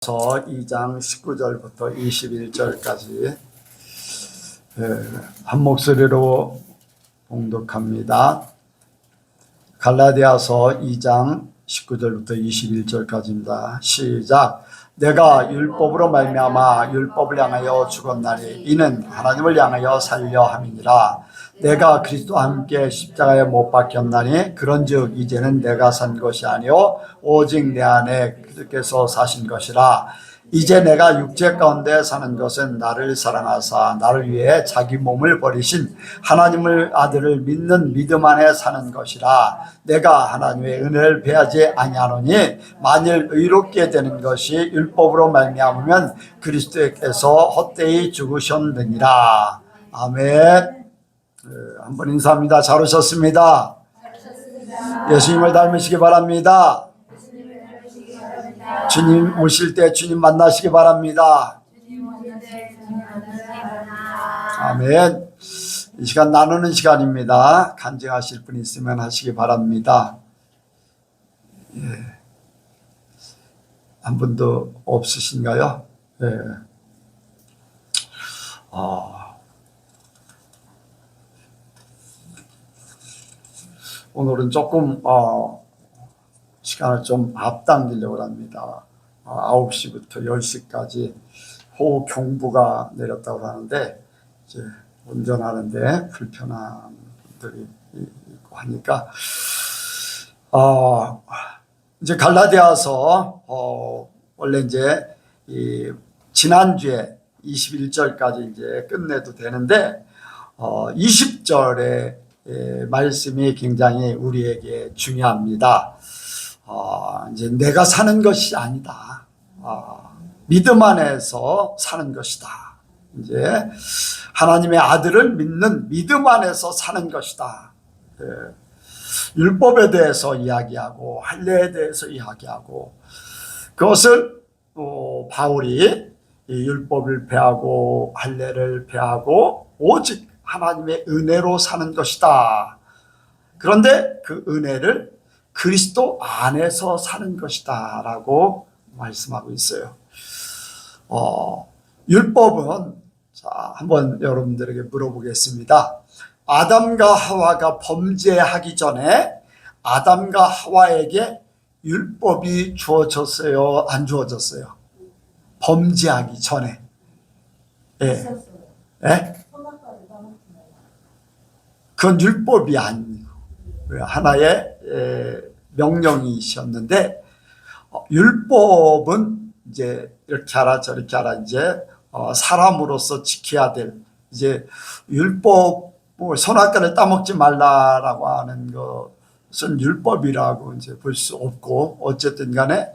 2장 19절부터 21절까지 한 목소리로 봉독합니다. 갈라디아서 2장 19절부터 21절까지입니다. 시작. 내가 율법으로 말미암아 율법을 향하여 죽었나니 이는 하나님을 향하여 살려 함이니라. 내가 그리스도와 함께 십자가에 못 박혔나니 그런즉 이제는 내가 산 것이 아니요 오직 내 안에 그리스도께서 사신 것이라. 이제 내가 육체 가운데 사는 것은 나를 사랑하사 나를 위해 자기 몸을 버리신 하나님을 아들을 믿는 믿음 안에 사는 것이라. 내가 하나님의 은혜를 배하지 아니하노니 만일 의롭게 되는 것이 율법으로 말미암으면 그리스도께서 헛되이 죽으셨느니라. 아멘. 한번 인사합니다. 잘 오셨습니다. 예수님을 닮으시기 바랍니다. 주님 오실 때 주님 만나시기 바랍니다. 아멘. 이 시간 나누는 시간입니다. 간증하실 분 있으면 하시기 바랍니다. 한 분도 없으신가요? 오늘은 조금 시간을 좀 앞당기려고 합니다. 9시부터 10시까지 호우 경보가 내렸다고 하는데 이제 운전하는데 불편한 분들이 있고 하니까 이제 갈라디아서 원래 이제 지난주에 21절까지 이제 끝내도 되는데 20절에 말씀이 굉장히 우리에게 중요합니다. 이제 내가 사는 것이 아니다. 믿음 안에서 사는 것이다. 이제 하나님의 아들을 믿는 믿음 안에서 사는 것이다. 율법에 대해서 이야기하고 할례에 대해서 이야기하고 그것을 바울이 율법을 폐하고 할례를 폐하고 오직 하나님의 은혜로 사는 것이다. 그런데 그 은혜를 그리스도 안에서 사는 것이다 라고 말씀하고 있어요. 율법은 한번 여러분들에게 물어보겠습니다. 아담과 하와가 범죄하기 전에 아담과 하와에게 율법이 주어졌어요? 안 주어졌어요? 범죄하기 전에. 그건 율법이 아니고 하나의 명령이셨는데 율법은 이제 이렇게 하라 저렇게 하라 이제 사람으로서 지켜야 될 이제 율법 선악과를 따먹지 말라라고 하는 것은 율법이라고 이제 볼 수 없고 어쨌든 간에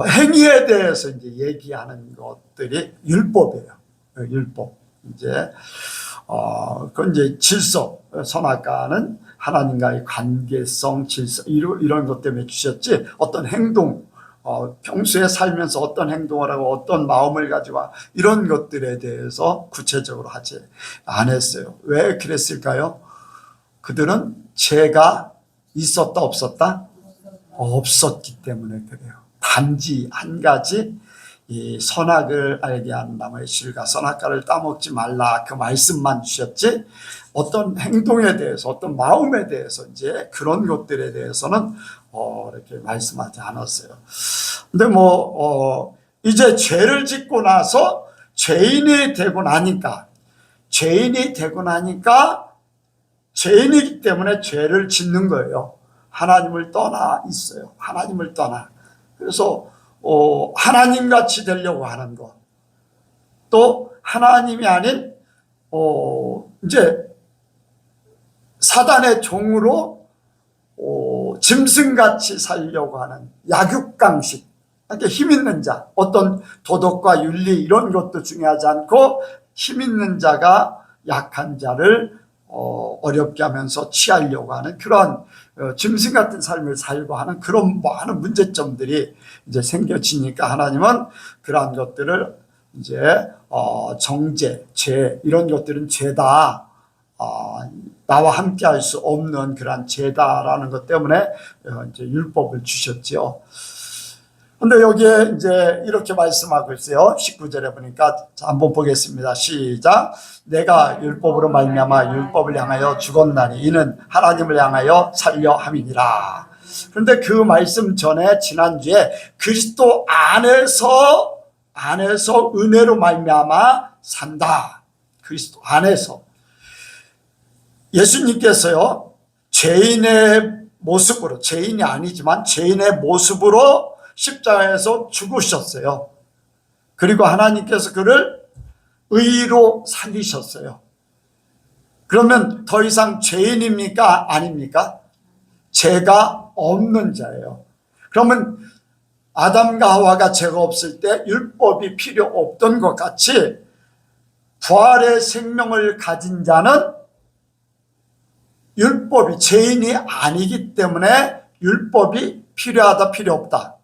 행위에 대해서 이제 얘기하는 것들이 율법이에요. 율법 이제 그건 이제 질서, 선악과는 하나님과의 관계성, 질서 이런 것 때문에 주셨지 어떤 행동, 평소에 살면서 어떤 행동을 하고 어떤 마음을 가지고 이런 것들에 대해서 구체적으로 하지 않았어요. 왜 그랬을까요? 그들은 죄가 있었다 없었다? 없었기 때문에 그래요. 단지 한 가지 이 선악을 알게 하는 나무의 실과 선악과를 따먹지 말라 그 말씀만 주셨지 어떤 행동에 대해서 어떤 마음에 대해서 이제 그런 것들에 대해서는 이렇게 말씀하지 않았어요. 근데 이제 죄를 짓고 나서 죄인이 되고 나니까 죄인이기 때문에 죄를 짓는 거예요. 하나님을 떠나 있어요. 하나님을 떠나. 그래서 하나님같이 되려고 하는 것. 또 하나님이 아닌 이제 사단의 종으로 짐승같이 살려고 하는 약육강식. 그러니까 힘 있는 자, 어떤 도덕과 윤리 이런 것도 중요하지 않고 힘 있는 자가 약한 자를 어렵게 하면서 취하려고 하는 그런 짐승 같은 삶을 살고 하는 그런 많은 문제점들이 이제 생겨지니까 하나님은 그러한 것들을 이제 정죄, 죄 이런 것들은 죄다. 나와 함께 할 수 없는 그러한 죄다라는 것 때문에 이제 율법을 주셨죠. 근데 여기에 이제 이렇게 말씀하고 있어요. 19절에 보니까 자, 한번 보겠습니다. 시작. 내가 율법으로 말미암아 율법을 향하여 죽었나니 이는 하나님을 향하여 살려 함이니라. 그런데 그 말씀 전에 지난주에 그리스도 안에서 은혜로 말미암아 산다. 그리스도 안에서. 예수님께서요, 죄인의 모습으로, 죄인이 아니지만 죄인의 모습으로 십자가에서 죽으셨어요. 그리고 하나님께서 그를 의로 살리셨어요. 그러면 더 이상 죄인입니까? 아닙니까? 죄가 없는 자예요. 그러면 아담과 하와가 죄가 없을 때 율법이 필요 없던 것 같이 부활의 생명을 가진 자는 율법이 죄인이 아니기 때문에 율법이 필요하다, 필요 없다?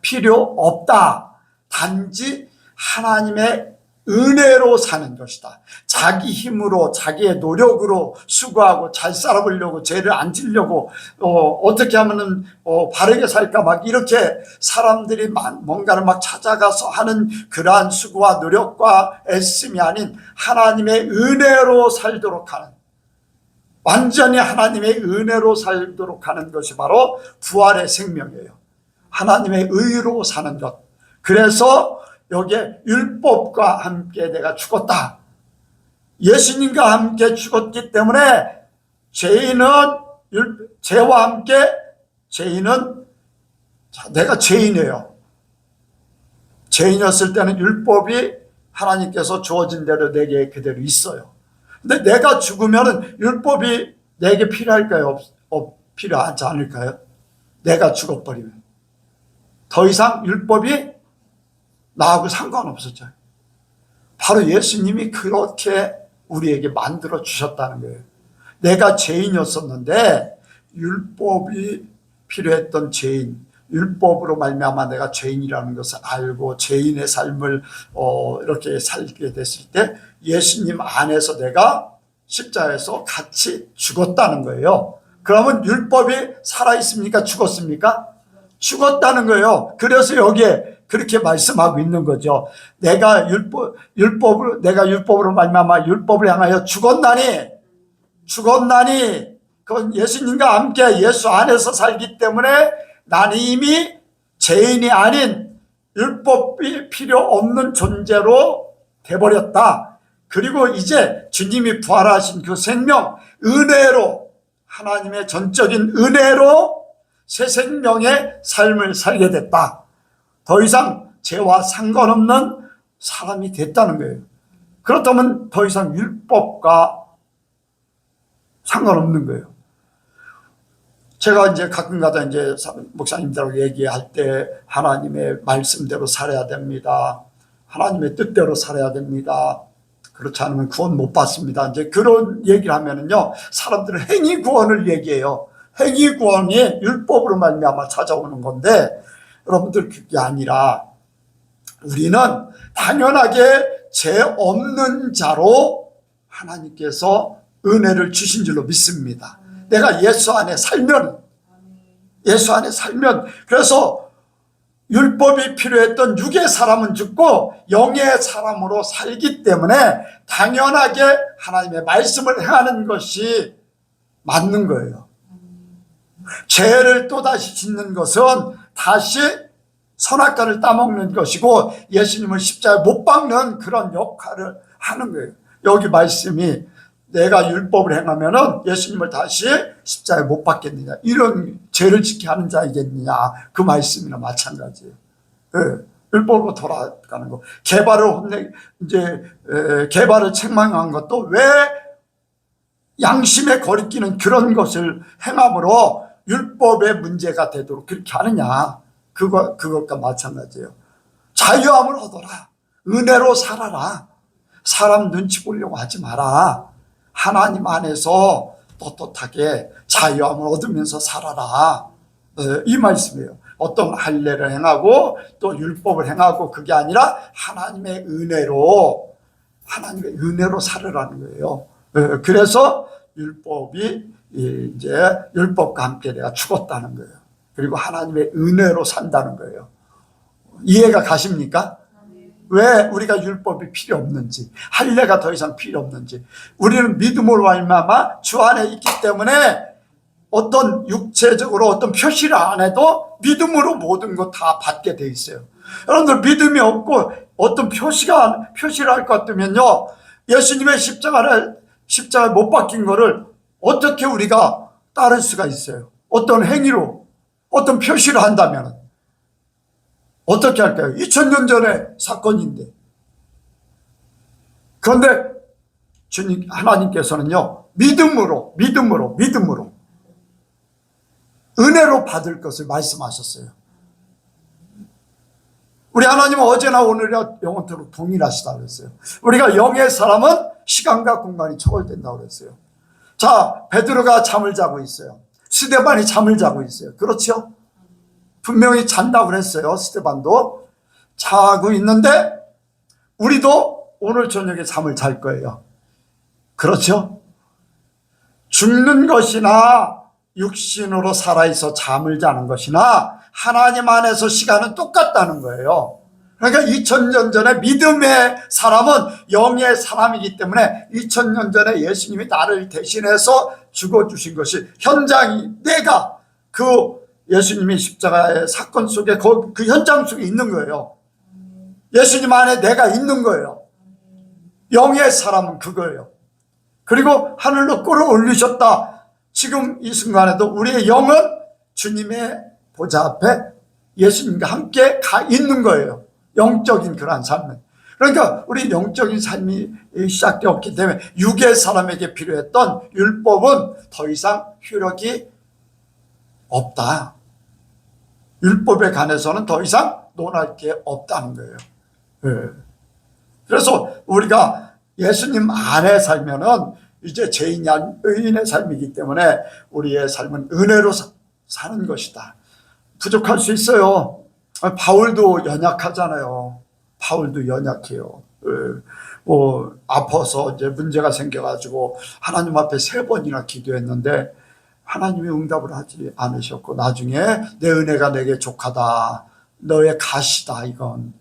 필요 없다. 단지 하나님의 은혜로 사는 것이다. 자기 힘으로, 자기의 노력으로 수고하고 잘 살아보려고, 죄를 안 지려고, 어떻게 하면은 바르게 살까 막 이렇게 사람들이 뭔가를 막 찾아가서 하는 그러한 수고와 노력과 애씀이 아닌 하나님의 은혜로 살도록 하는, 완전히 하나님의 은혜로 살도록 하는 것이 바로 부활의 생명이에요. 하나님의 의로 사는 것. 그래서 여기에 율법과 함께 내가 죽었다. 예수님과 함께 죽었기 때문에 죄와 함께 죄인은, 내가 죄인이에요. 죄인이었을 때는 율법이 하나님께서 주어진 대로 내게 그대로 있어요. 근데 내가 죽으면 율법이 내게 필요할까요? 필요하지 않을까요? 내가 죽어버리면 더 이상 율법이 나하고 상관없었죠. 바로 예수님이 그렇게 우리에게 만들어 주셨다는 거예요. 내가 죄인이었었는데 율법이 필요했던 죄인, 율법으로 말미암아 내가 죄인이라는 것을 알고 죄인의 삶을 이렇게 살게 됐을 때 예수님 안에서 내가 십자가에서 같이 죽었다는 거예요. 그러면 율법이 살아있습니까? 죽었습니까? 죽었다는 거예요. 그래서 여기에 그렇게 말씀하고 있는 거죠. 내가 율법으로 말미암아 율법을 향하여 죽었나니, 그건 예수님과 함께 예수 안에서 살기 때문에 나는 이미 죄인이 아닌 율법이 필요 없는 존재로 돼버렸다. 그리고 이제 주님이 부활하신 그 생명, 은혜로, 하나님의 전적인 은혜로 새 생명의 삶을 살게 됐다. 더 이상 죄와 상관없는 사람이 됐다는 거예요. 그렇다면 더 이상 율법과 상관없는 거예요. 제가 이제 가끔가다 이제 목사님들하고 얘기할 때 하나님의 말씀대로 살아야 됩니다. 하나님의 뜻대로 살아야 됩니다. 그렇지 않으면 구원 못 받습니다. 이제 그런 얘기를 하면은요, 사람들은 행위 구원을 얘기해요. 행위 구원이 율법으로 말미암아 찾아오는 건데, 여러분들 그게 아니라 우리는 당연하게 죄 없는 자로 하나님께서 은혜를 주신 줄로 믿습니다. 내가 예수 안에 살면, 그래서 율법이 필요했던 육의 사람은 죽고 영의 사람으로 살기 때문에 당연하게 하나님의 말씀을 행하는 것이 맞는 거예요. 죄를 또다시 짓는 것은 다시 선악과를 따먹는 것이고 예수님을 십자가에 못 박는 그런 역할을 하는 거예요. 여기 말씀이 내가 율법을 행하면은 예수님을 다시 십자가에 못 박겠느냐, 이런 죄를 지게 하는 자이겠느냐, 그 말씀이나 마찬가지예요. 네. 율법으로 돌아가는 거. 개발을 책망한 것도 왜 양심에 거리끼는 그런 것을 행함으로 율법의 문제가 되도록 그렇게 하느냐, 그것과 마찬가지예요. 자유함을 얻어라. 은혜로 살아라. 사람 눈치 보려고 하지 마라. 하나님 안에서 떳떳하게 자유함을 얻으면서 살아라. 이 말씀이에요. 어떤 할례를 행하고 또 율법을 행하고 그게 아니라 하나님의 은혜로 살으라는 거예요. 그래서 율법이 이제 율법과 함께 내가 죽었다는 거예요. 그리고 하나님의 은혜로 산다는 거예요. 이해가 가십니까? 왜 우리가 율법이 필요 없는지, 할례가 더 이상 필요 없는지. 우리는 믿음으로 말미암아 주 안에 있기 때문에 어떤 육체적으로 어떤 표시를 안 해도 믿음으로 모든 것 다 받게 돼 있어요. 여러분들 믿음이 없고 어떤 표시를 할 것 같으면요, 예수님의 십자가에 못 박힌 거를 어떻게 우리가 따를 수가 있어요? 어떤 행위로, 어떤 표시를 한다면 어떻게 할까요? 2000년 전의 사건인데. 그런데 주님, 하나님께서는요, 믿음으로 은혜로 받을 것을 말씀하셨어요. 우리 하나님은 어제나 오늘이나 영원토록 동일하시다고 그랬어요. 우리가 영의 사람은 시간과 공간이 초월된다고 그랬어요. 자, 베드로가 잠을 자고 있어요. 스데반이 잠을 자고 있어요. 그렇죠? 분명히 잔다고 그랬어요. 스데반도 자고 있는데 우리도 오늘 저녁에 잠을 잘 거예요. 그렇죠? 죽는 것이나 육신으로 살아있어 잠을 자는 것이나 하나님 안에서 시간은 똑같다는 거예요. 그러니까 2000년 전에 믿음의 사람은 영의 사람이기 때문에 2000년 전에 예수님이 나를 대신해서 죽어주신 것이 현장이 내가 그 예수님이 십자가의 사건 속에 그 현장 속에 있는 거예요. 예수님 안에 내가 있는 거예요. 영의 사람은 그거예요. 그리고 하늘로 끌어올리셨다. 지금 이 순간에도 우리의 영은 주님의 보좌 앞에 예수님과 함께 가 있는 거예요. 영적인 그러한 삶은. 그러니까 우리 영적인 삶이 시작되었기 때문에 육의 사람에게 필요했던 율법은 더 이상 효력이 없다. 율법에 관해서는 더 이상 논할 게 없다는 거예요. 네. 그래서 우리가 예수님 안에 살면은 이제 죄인이 아닌 의인의 삶이기 때문에 우리의 삶은 은혜로 사는 것이다. 부족할 수 있어요. 바울도 연약하잖아요. 바울도 연약해요. 아파서 이제 문제가 생겨가지고 하나님 앞에 3번이나 기도했는데 하나님이 응답을 하지 않으셨고 나중에 내 은혜가 내게 족하다. 너의 가시다. 이건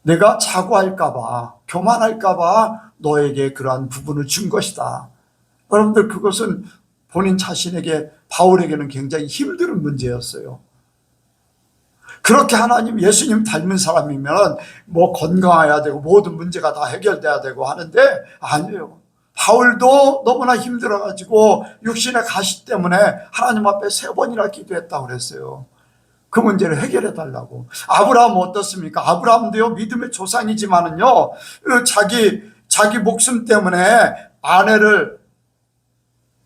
내가 자고할까봐 교만할까봐 너에게 그러한 부분을 준 것이다. 여러분들 그것은 본인 자신에게 바울에게는 굉장히 힘든 문제였어요. 그렇게 하나님 예수님 닮은 사람이면 뭐 건강해야 되고 모든 문제가 다 해결돼야 되고 하는데 아니에요. 바울도 너무나 힘들어가지고 육신의 가시 때문에 하나님 앞에 3번이나 기도했다고 그랬어요. 그 문제를 해결해 달라고. 아브라함은 어떻습니까? 아브라함도요 믿음의 조상이지만은요 자기 목숨 때문에 아내를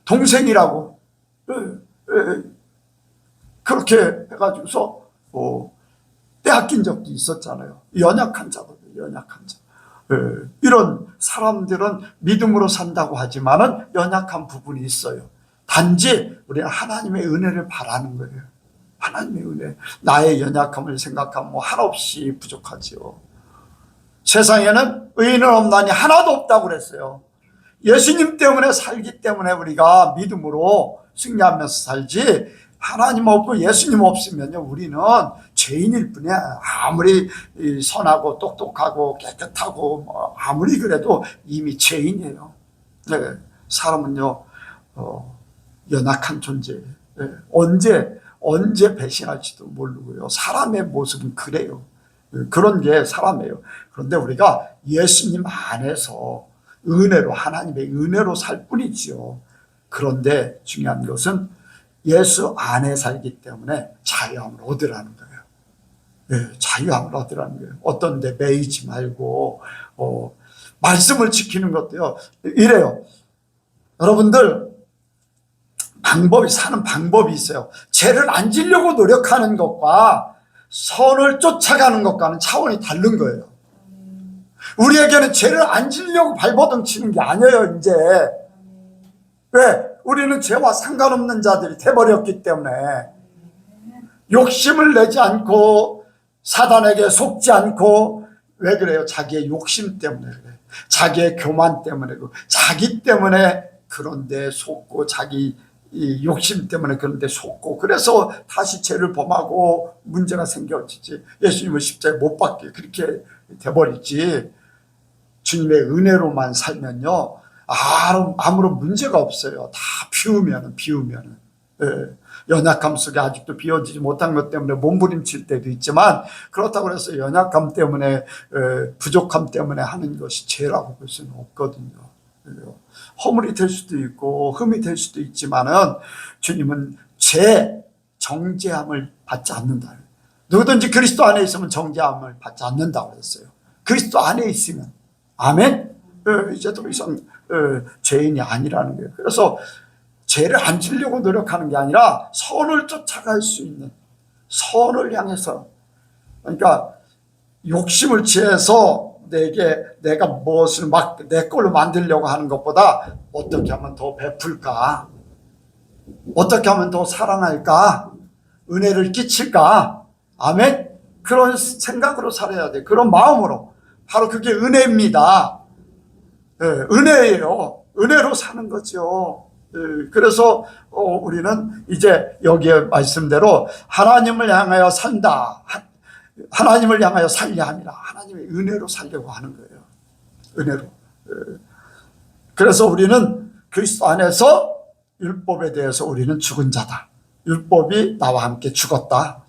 동생이라고 그렇게 해가지고서 빼앗긴 적도 있었잖아요. 연약한 자거든요. 연약한 자. 이런 사람들은 믿음으로 산다고 하지만은 연약한 부분이 있어요. 단지 우리는 하나님의 은혜를 바라는 거예요. 하나님의 은혜. 나의 연약함을 생각하면 뭐 한없이 부족하지요. 세상에는 의인은 없나니 하나도 없다고 그랬어요. 예수님 때문에 살기 때문에 우리가 믿음으로 승리하면서 살지, 하나님 없고 예수님 없으면요 우리는 죄인일 뿐이야. 아무리 선하고 똑똑하고 깨끗하고 뭐 아무리 그래도 이미 죄인이에요. 네, 사람은요 연약한 존재예요. 네, 언제 배신할지도 모르고요. 사람의 모습은 그래요. 그런 게 사람이에요. 그런데 우리가 예수님 안에서 은혜로, 하나님의 은혜로 살 뿐이지요. 그런데 중요한 것은 예수 안에 살기 때문에 자유함을 얻으라는 거예요. 네, 자유함을 얻으라는 거예요. 어떤 데 매이지 말고 말씀을 지키는 것도요. 이래요. 여러분들 사는 방법이 있어요. 죄를 안 지려고 노력하는 것과 선을 쫓아가는 것과는 차원이 다른 거예요. 우리에게는 죄를 안 지려고 발버둥 치는 게 아니에요. 이제 왜? 우리는 죄와 상관없는 자들이 돼버렸기 때문에 욕심을 내지 않고 사단에게 속지 않고. 왜 그래요? 자기의 욕심 때문에 그래요. 자기의 교만 때문에, 자기 때문에 그런데 속고 자기 이 욕심 때문에 그런데 속고, 그래서 다시 죄를 범하고 문제가 생겨지지. 예수님은 십자가에 못 박게 그렇게 돼버리지. 주님의 은혜로만 살면요, 아무런 문제가 없어요. 다 비우면은. 예. 연약함 속에 아직도 비워지지 못한 것 때문에 몸부림칠 때도 있지만, 그렇다고 해서 연약함 때문에, 부족함 때문에 하는 것이 죄라고 볼 수는 없거든요. 허물이 될 수도 있고 흠이 될 수도 있지만은 주님은 죄 정죄함을 받지 않는다. 누구든지 그리스도 안에 있으면 정죄함을 받지 않는다고 했어요. 그리스도 안에 있으면. 아멘. 이제 더 이상 죄인이 아니라는 거예요. 그래서 죄를 안 지려고 노력하는 게 아니라 선을 쫓아갈 수 있는, 선을 향해서, 그러니까 욕심을 취해서 내가 무엇을 막 내 걸로 만들려고 하는 것보다 어떻게 하면 더 베풀까, 어떻게 하면 더 살아날까, 은혜를 끼칠까. 아멘. 그런 생각으로 살아야 돼. 그런 마음으로. 바로 그게 은혜입니다. 은혜예요. 은혜로 사는 거죠. 그래서 우리는 이제 여기에 말씀대로 하나님을 향하여 산다, 하나님을 향하여 살려 함이라. 하나님의 은혜로 살려고 하는 거예요. 은혜로. 그래서 우리는 그리스도 안에서 율법에 대해서 우리는 죽은 자다. 율법이 나와 함께 죽었다.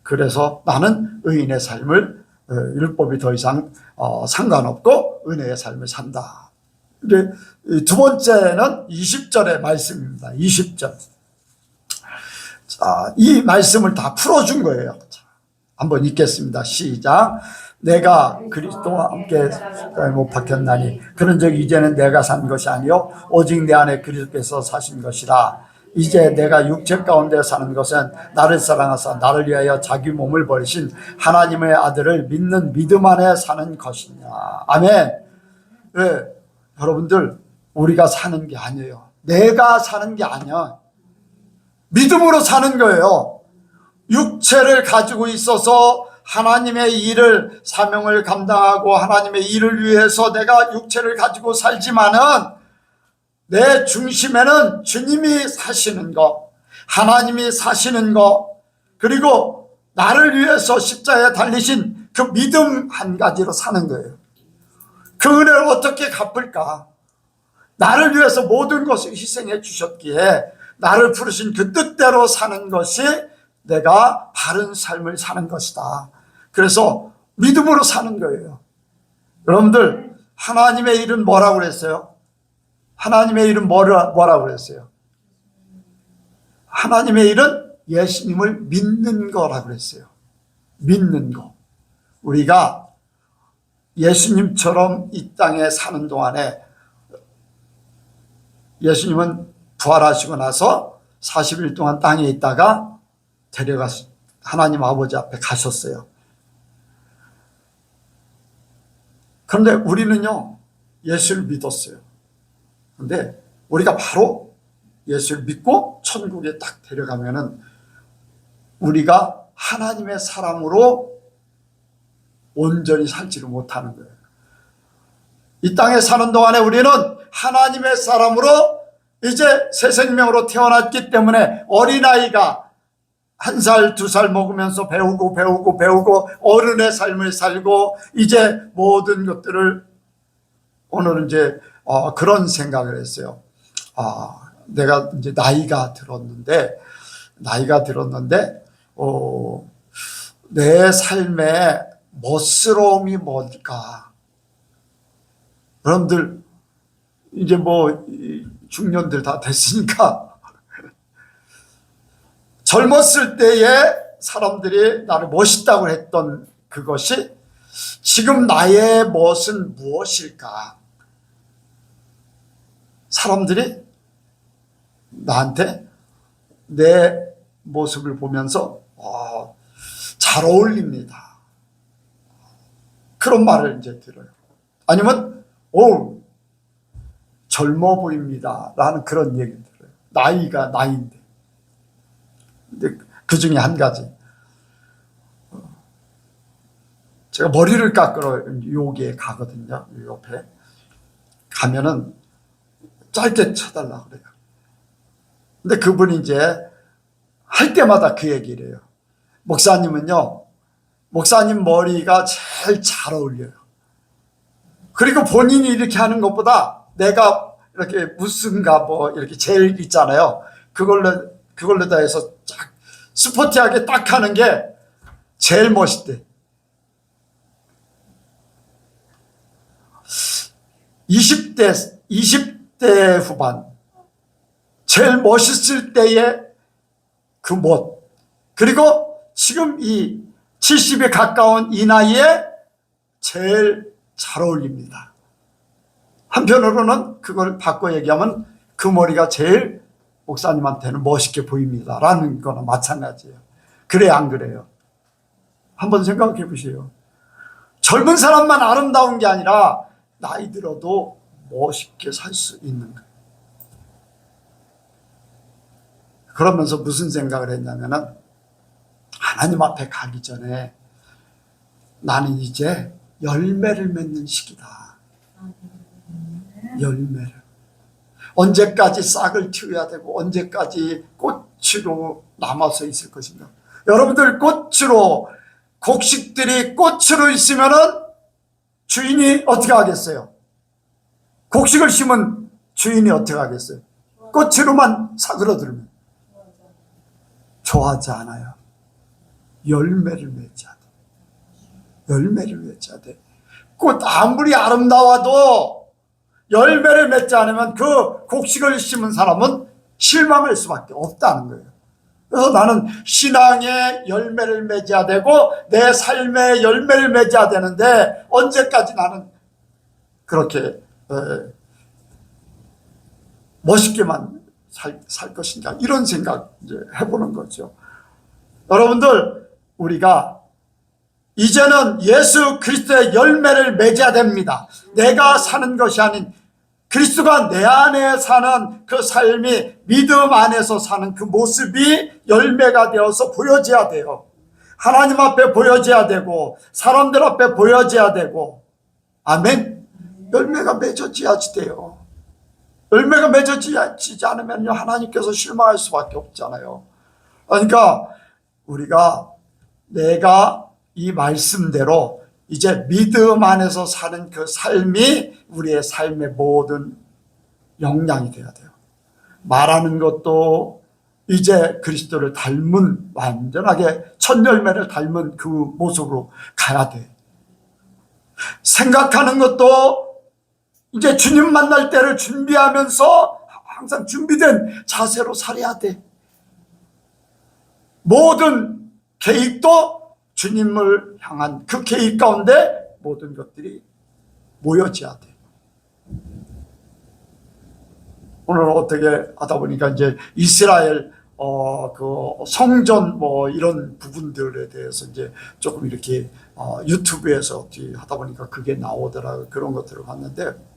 그래서 나는 의인의 삶을, 율법이 더 이상 상관없고 은혜의 삶을 산다. 두 번째는 20절의 말씀입니다. 20절. 자, 이 말씀을 다 풀어준 거예요. 한번 읽겠습니다. 시작. 내가 그리스도와 함께 못 박혔나니 그런즉 이제는 내가 산 것이 아니요 오직 내 안에 그리스도께서 사신 것이라. 이제 내가 육체 가운데 사는 것은 나를 사랑하사 나를 위하여 자기 몸을 버리신 하나님의 아들을 믿는 믿음 안에 사는 것이냐. 아멘. 네, 여러분들, 우리가 사는 게 아니에요. 내가 사는 게 아니야. 믿음으로 사는 거예요. 육체를 가지고 있어서 하나님의 일을, 사명을 감당하고 하나님의 일을 위해서 내가 육체를 가지고 살지만은 내 중심에는 주님이 사시는 것, 하나님이 사시는 것, 그리고 나를 위해서 십자가에 달리신 그 믿음 한 가지로 사는 거예요. 그 은혜를 어떻게 갚을까? 나를 위해서 모든 것을 희생해 주셨기에 나를 부르신 그 뜻대로 사는 것이 내가 바른 삶을 사는 것이다. 그래서 믿음으로 사는 거예요. 여러분들, 하나님의 일은 뭐라고 그랬어요? 하나님의 일은 뭐라고 그랬어요? 하나님의 일은 예수님을 믿는 거라고 그랬어요. 믿는 거. 우리가 예수님처럼 이 땅에 사는 동안에, 예수님은 부활하시고 나서 40일 동안 땅에 있다가 하나님 아버지 앞에 가셨어요. 그런데 우리는요, 예수를 믿었어요. 그런데 우리가 바로 예수를 믿고 천국에 딱 데려가면은 우리가 하나님의 사람으로 온전히 살지를 못하는 거예요. 이 땅에 사는 동안에 우리는 하나님의 사람으로 이제 새 생명으로 태어났기 때문에 어린아이가 1살, 2살 먹으면서 배우고 어른의 삶을 살고, 이제 모든 것들을, 오늘은 이제 그런 생각을 했어요. 내가 이제 나이가 들었는데 내 삶의 멋스러움이 뭘까? 여러분들 이제 뭐 중년들 다 됐으니까 젊었을 때에 사람들이 나를 멋있다고 했던 그것이 지금 나의 멋은 무엇일까? 사람들이 나한테 내 모습을 보면서 잘 어울립니다, 그런 말을 이제 들어요. 아니면 젊어 보입니다 라는 그런 얘기를 들어요. 나이가 나이인데. 근데 그 중에 한 가지, 제가 머리를 깎으러 여기에 가거든요. 옆에 가면은 짧게 쳐달라 그래요. 근데 그분이 이제 할 때마다 그 얘기를 해요. 목사님은요, 목사님 머리가 제일 잘 어울려요. 그리고 본인이 이렇게 하는 것보다 내가 이렇게 무슨가 뭐 이렇게 제일 있잖아요. 그걸로 다 해서 쫙 스포티하게 딱 하는 게 제일 멋있대. 20대 후반 제일 멋있을 때의 그 멋, 그리고 지금 이 70에 가까운 이 나이에 제일 잘 어울립니다. 한편으로는 그걸 바꿔 얘기하면 그 머리가 제일 목사님한테는 멋있게 보입니다 라는 거나 마찬가지예요. 그래요, 안 그래요? 한번 생각해 보세요. 젊은 사람만 아름다운 게 아니라 나이 들어도 멋있게 살 수 있는 거예요. 그러면서 무슨 생각을 했냐면은, 하나님 앞에 가기 전에 나는 이제 열매를 맺는 시기다. 열매를. 언제까지 싹을 틔워야 되고 언제까지 꽃으로 남아서 있을 것인가. 여러분들, 꽃으로, 곡식들이 꽃으로 있으면은 주인이 어떻게 하겠어요? 곡식을 심은 주인이 어떻게 하겠어요? 꽃으로만 사그러들면 좋아하지 않아요. 열매를 맺어야 돼. 열매를 맺어야 돼. 꽃 아무리 아름다워도 열매를 맺지 않으면 그 곡식을 심은 사람은 실망할 수밖에 없다는 거예요. 그래서 나는 신앙의 열매를 맺어야 되고 내 삶의 열매를 맺어야 되는데 언제까지 나는 그렇게 멋있게만 살 것인가, 이런 생각 이제 해보는 거죠. 여러분들, 우리가 이제는 예수 그리스도의 열매를 맺어야 됩니다. 내가 사는 것이 아닌 그리스도가 내 안에 사는 그 삶이, 믿음 안에서 사는 그 모습이 열매가 되어서 보여져야 돼요. 하나님 앞에 보여져야 되고 사람들 앞에 보여져야 되고. 아멘. 열매가 맺어져야지 돼요. 열매가 맺어지지 않으면요, 하나님께서 실망할 수밖에 없잖아요. 그러니까 우리가, 내가 이 말씀대로 이제 믿음 안에서 사는 그 삶이 우리의 삶의 모든 역량이 되어야 돼요. 말하는 것도 이제 그리스도를 닮은, 완전하게 첫 열매를 닮은 그 모습으로 가야 돼. 생각하는 것도 이제 주님 만날 때를 준비하면서 항상 준비된 자세로 살아야 돼. 모든 계획도 주님을 향한 그 계획 가운데 모든 것들이 모여져야 돼. 오늘 어떻게 하다 보니까 이제 이스라엘 그 성전 뭐 이런 부분들에 대해서 이제 조금 이렇게 유튜브에서 어떻게 하다 보니까 그게 나오더라고요. 그런 것들을 봤는데,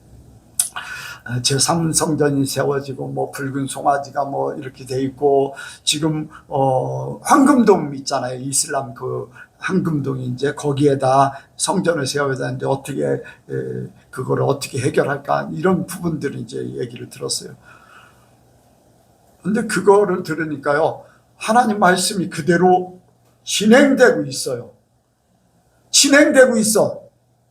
제3성전이 세워지고 뭐 붉은 송아지가 뭐 이렇게 돼 있고, 지금 황금동 있잖아요. 이슬람 그 황금동이 이제 거기에다 성전을 세워야 되는데 어떻게 그거를 어떻게 해결할까, 이런 부분들을 이제 얘기를 들었어요. 근데 그거를 들으니까요, 하나님 말씀이 그대로 진행되고 있어요. 진행되고 있어.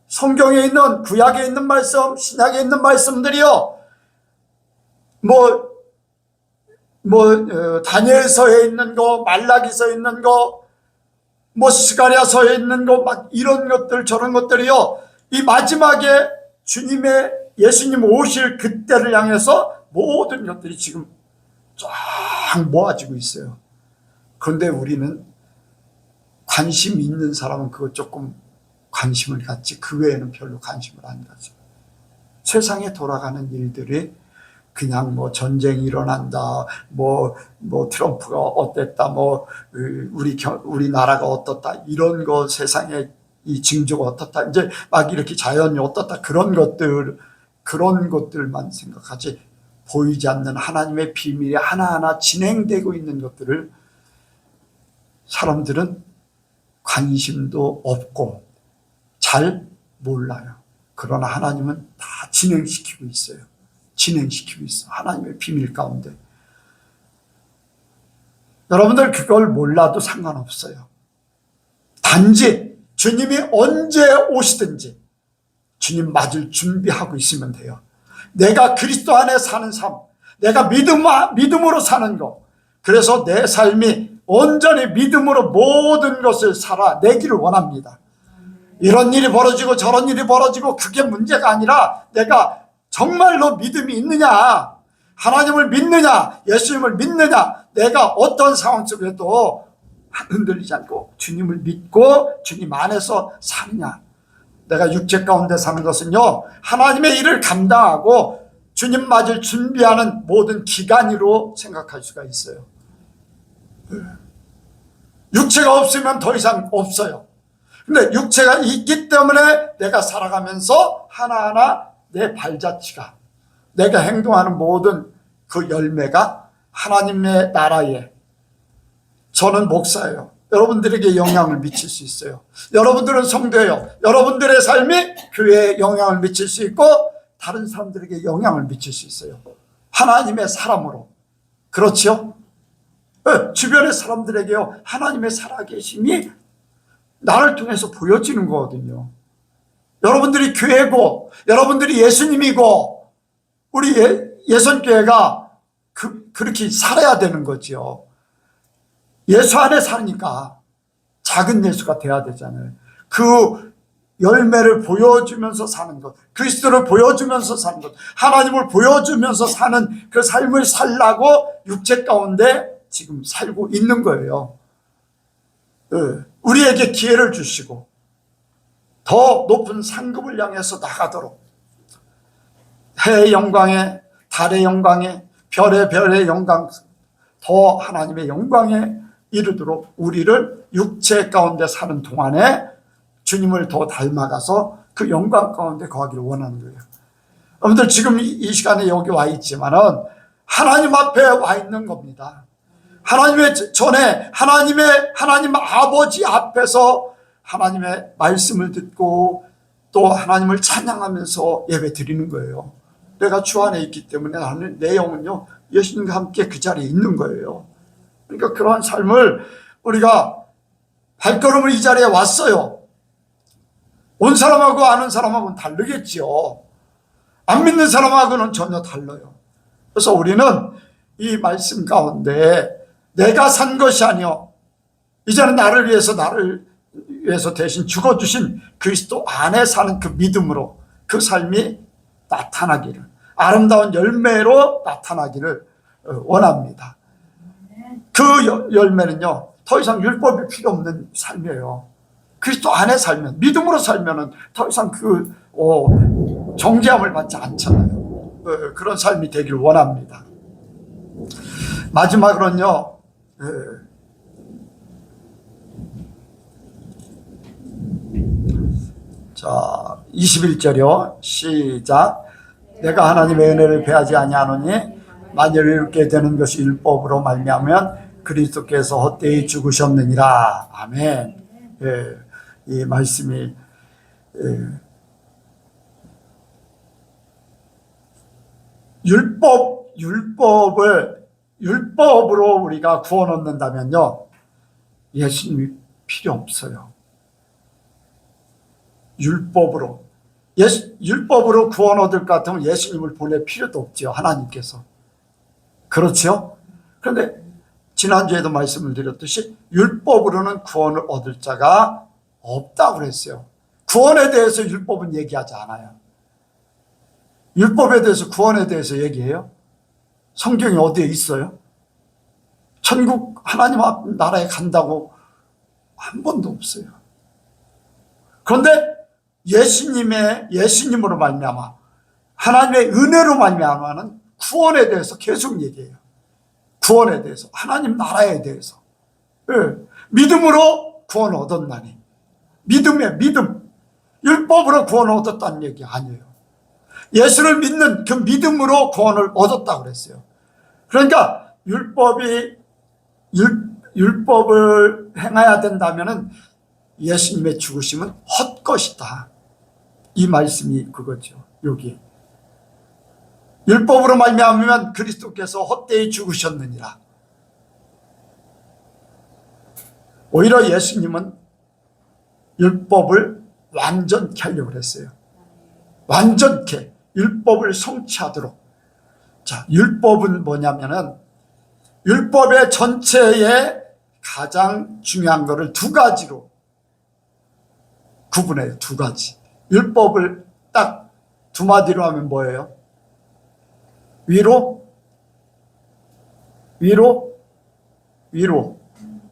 성경에 있는, 구약에 있는 말씀, 신약에 있는 말씀들이요, 다니엘서에 있는 거, 말라기서에 있는 거, 스가랴서에 있는 거, 막 이런 것들 저런 것들이요, 이 마지막에 주님의, 예수님 오실 그때를 향해서 모든 것들이 지금 쫙 모아지고 있어요. 그런데 우리는 관심 있는 사람은 그거 조금 관심을 갖지, 그 외에는 별로 관심을 안 가져. 세상에 돌아가는 일들이 그냥 뭐 전쟁이 일어난다, 뭐 트럼프가 어땠다, 우리나라가 어떻다, 이런 거, 세상의 이 징조가 어떻다, 이제 막 이렇게 자연이 어떻다, 그런 것들만 생각하지, 보이지 않는 하나님의 비밀이 하나하나 진행되고 있는 것들을 사람들은 관심도 없고 잘 몰라요. 그러나 하나님은 다 진행시키고 있어요. 진행시키고 있어. 하나님의 비밀 가운데. 여러분들 그걸 몰라도 상관없어요. 단지 주님이 언제 오시든지 주님 맞을 준비하고 있으면 돼요. 내가 그리스도 안에 사는 삶, 내가 믿음으로 사는 것, 그래서 내 삶이 온전히 믿음으로 모든 것을 살아내기를 원합니다. 이런 일이 벌어지고 저런 일이 벌어지고 그게 문제가 아니라 내가 정말로 믿음이 있느냐, 하나님을 믿느냐, 예수님을 믿느냐, 내가 어떤 상황 속에도 흔들리지 않고 주님을 믿고 주님 안에서 사느냐. 내가 육체 가운데 사는 것은요, 하나님의 일을 감당하고 주님 맞을 준비하는 모든 기간으로 생각할 수가 있어요. 육체가 없으면 더 이상 없어요. 근데 육체가 있기 때문에 내가 살아가면서 하나하나 내 발자취가, 내가 행동하는 모든 그 열매가 하나님의 나라에, 저는 목사예요. 여러분들에게 영향을 미칠 수 있어요. 여러분들은 성도예요. 여러분들의 삶이 교회에 영향을 미칠 수 있고 다른 사람들에게 영향을 미칠 수 있어요. 하나님의 사람으로. 그렇죠? 주변의 사람들에게요, 하나님의 살아계심이 나를 통해서 보여지는 거거든요. 여러분들이 교회고, 여러분들이 예수님이고, 우리 예선교회가 그렇게 살아야 되는 거죠. 예수 안에 사니까 작은 예수가 돼야 되잖아요. 그 열매를 보여주면서 사는 것, 그리스도를 보여주면서 사는 것, 하나님을 보여주면서 사는 그 삶을 살라고 육체 가운데 지금 살고 있는 거예요. 우리에게 기회를 주시고 더 높은 상급을 향해서 나가도록, 해의 영광에, 달의 영광에, 별의 영광, 더 하나님의 영광에 이르도록 우리를 육체 가운데 사는 동안에 주님을 더 닮아가서 그 영광 가운데 거하기를 원하는 거예요. 여러분들 지금 이 시간에 여기 와 있지만은 하나님 앞에 와 있는 겁니다. 하나님의 전에 하나님 아버지 앞에서 하나님의 말씀을 듣고 또 하나님을 찬양하면서 예배 드리는 거예요. 내가 주 안에 있기 때문에 나는, 내 영은요, 예수님과 함께 그 자리에 있는 거예요. 그러니까 그러한 삶을 우리가 발걸음을 이 자리에 왔어요. 온 사람하고 아는 사람하고는 다르겠지요. 안 믿는 사람하고는 전혀 달라요. 그래서 우리는 이 말씀 가운데 내가 산 것이 아니요, 이제는 나를 위해서 대신 죽어주신 그리스도 안에 사는 그 믿음으로 그 삶이 나타나기를, 아름다운 열매로 나타나기를 원합니다. 그 열매는요, 더 이상 율법이 필요 없는 삶이에요. 그리스도 안에 살면, 믿음으로 살면은 더 이상 그 정죄함을 받지 않잖아요. 그런 삶이 되기를 원합니다. 마지막으로는요, 자, 21절이요. 시작. 내가 하나님의 은혜를 배하지 아니하노니 만일 이렇게 되는 것이 율법으로 말미암으면 그리스도께서 헛되이 죽으셨느니라. 아멘. 이 말씀이 율법으로 우리가 구원 얻는다면요, 예수님이 필요 없어요. 율법으로 구원 얻을 것 같으면 예수님을 보낼 필요도 없죠, 하나님께서. 그렇죠? 그런데 지난주에도 말씀을 드렸듯이 율법으로는 구원을 얻을 자가 없다고 그랬어요. 구원에 대해서 율법은 얘기하지 않아요. 율법에 대해서, 구원에 대해서 얘기해요? 성경이 어디에 있어요? 천국 하나님 나라에 간다고 한 번도 없어요. 그런데 예수님으로 말미암아, 하나님의 은혜로 말미암아는 구원에 대해서 계속 얘기해요. 구원에 대해서, 하나님 나라에 대해서. 믿음으로 구원을 얻었나니. 믿음. 율법으로 구원을 얻었다는 얘기 아니에요. 예수를 믿는 그 믿음으로 구원을 얻었다고 그랬어요. 그러니까 율법을 행해야 된다면은 예수님의 죽으심은 헛것이다. 이 말씀이 그거죠. 여기 율법으로 말미암으면 그리스도께서 헛되이 죽으셨느니라. 오히려 예수님은 율법을 완전케 하려고 했어요. 완전케, 율법을 성취하도록. 자, 율법은 뭐냐면은 율법의 전체에 가장 중요한 것을 두 가지로 구분해요. 두 가지. 율법을 딱 두 마디로 하면 뭐예요? 위로, 위로, 위로.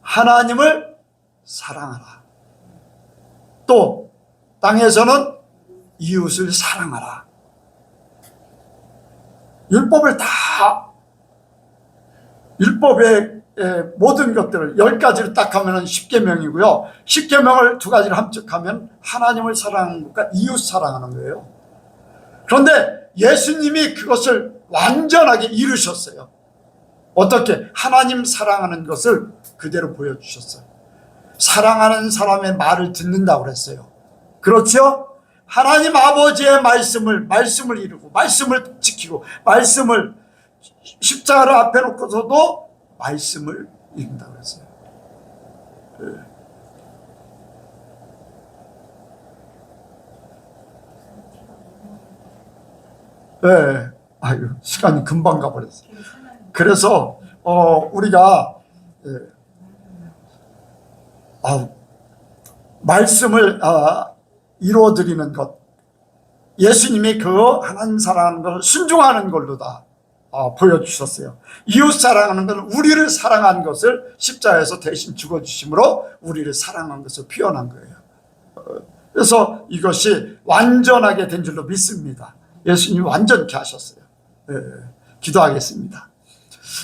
하나님을 사랑하라. 또 땅에서는 이웃을 사랑하라. 율법을 다, 율법의 모든 것들을 10가지로 딱 하면 10계명이고요. 10계명을 두 가지로 합작하면 하나님을 사랑하는 것과 이웃 사랑하는 거예요. 그런데 예수님이 그것을 완전하게 이루셨어요. 어떻게? 하나님 사랑하는 것을 그대로 보여주셨어요. 사랑하는 사람의 말을 듣는다고 그랬어요. 그렇죠? 하나님 아버지의 말씀을 이루고 말씀을 지키고 말씀을 십자가를 앞에 놓고서도 말씀을 이룬다고 그랬어요. 네. 아유, 시간이 금방 가버렸어요. 그래서 우리가 말씀을 이루어드리는 것, 예수님이 그 하나님 사랑하는 것을 순종하는 걸로 다 보여주셨어요. 이웃 사랑하는 것은 우리를 사랑한 것을 십자가에서 대신 죽어주심으로 우리를 사랑한 것을 표현한 거예요. 그래서 이것이 완전하게 된 줄로 믿습니다. 예수님이 완전케 하셨어요. 기도하겠습니다.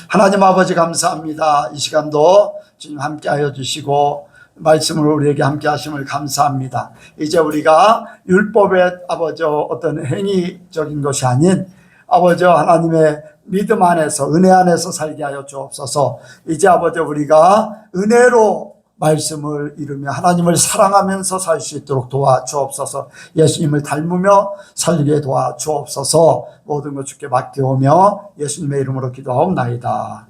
하나님 아버지 감사합니다. 이 시간도 주님 함께하여 주시고 말씀을 우리에게 함께 하심을 감사합니다. 이제 우리가 율법의 아버지 어떤 행위적인 것이 아닌 아버지 하나님의 믿음 안에서 은혜 안에서 살게 하여 주옵소서. 이제 아버지 우리가 은혜로 말씀을 이루며 하나님을 사랑하면서 살 수 있도록 도와주옵소서. 예수님을 닮으며 살게 도와주옵소서. 모든 것 주께 맡겨오며 예수님의 이름으로 기도하옵나이다.